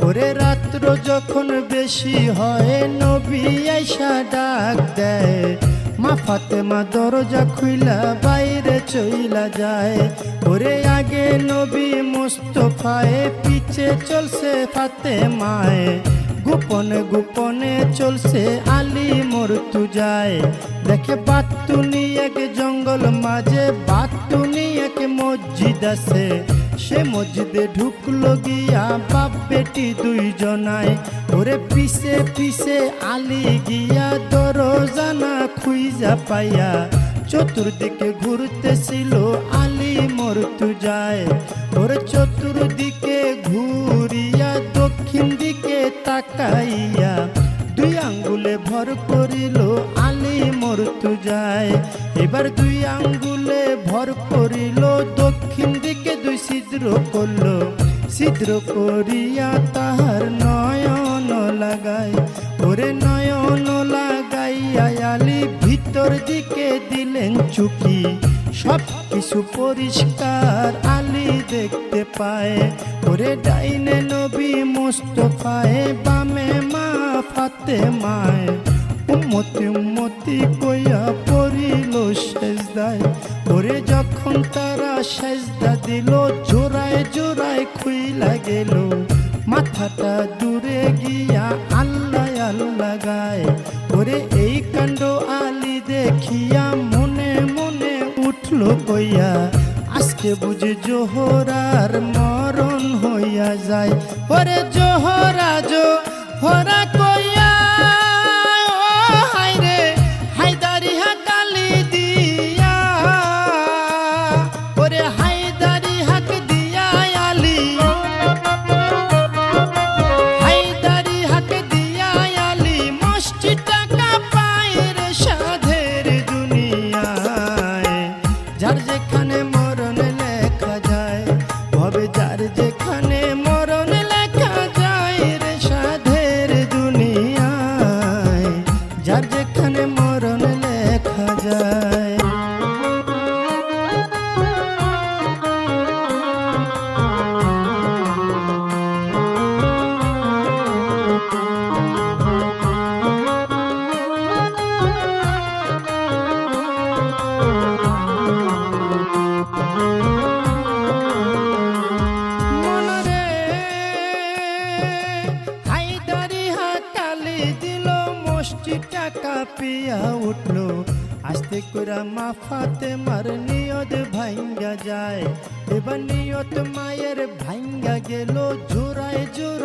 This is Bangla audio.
ওরে রাত্র যখন বেশি হয় নবী আইসা ডাক দেয়, মা ফাতেমা দরজা খুইলা বাইরে চইলা যায়। ওরে আগে নবী মুস্তফায়ে, পিছে চলছে ফাতেমায়ে, গোপনে গোপনে চলছে আলী মর্তুজায়। দেখে বাতুনি এক জঙ্গল মাঝে, বাতুনি এক মসজিদ আছে, সে মসজিদে ঢুকলো গিয়া বাপ বেটি দুইজনায়। ওরে পিছে পিছে আলী গিয়া দরজানা খুইজা পাইয়া, চতুর্দিকে ঘুরতেছিল আলী মর্তুজায়। ওরে চতুর্দিকে ঘুরিয়া দক্ষিণ দিকে তাকাইয়া, দুই আঙ্গুলে ভর করিল আলী মর্তুজায়। এবার দুই আঙ্গুলে ভর করিল, দক্ষিণ দিকে দুই ছিদ্র করল, ছিদ্র করিয়া তাহার নয়ন লাগায়। ওরে নয়ন লাগাইয়া আলী ভিতর দিকে দিলেন চুকি, সব কিছু পরিষ্কার আলী দেখতে পায়। ওরে ডাইনে নবী মুস্তফায়ে, বামে মা ফাতেমায়ে, উম্মতি উম্মতি কইয়া পড়িল সেজদায়। ওরে যখন তারা সেজদা দিল, জোড়ায় জোড়ায় খুইলা গেল, মাথাটা দূরে গিয়া আল্লাহ আল্লাহ গায়। ওরে এই কাণ্ড আলী দেখিয়া মনে মনে উঠল কইয়া, আজকে বুঝি জোহরার মরণ হইয়া যায়। ওরে জোহরা জোহরা কইয়া, ও হায়রে হায়দারি হাকালি দিয়া, ওরে হায়দারি হাক দিয়া আলী, হায়দারি হাক দিয়া আলী, মসজিদটা কাঁপায় রে সাধের দুনিয়ায়। যার যেখানে মরণ লেখা যায়, ভবে যার যেখানে মরণ লেখা যায় রে সাধের দুনিয়ায়, যার যেখানে মরণ লেখা যায়। মনরে হায়দারি হাকালি দিল, মসজিদটা কাঁপিয়া উঠল, আস্তে করে মা ফাতেমার নিয়ত ভাঙ্গা যায়। এবার নিয়ত মায়ের ভাঙ্গা গেল, জোড়ায় জোড়ায়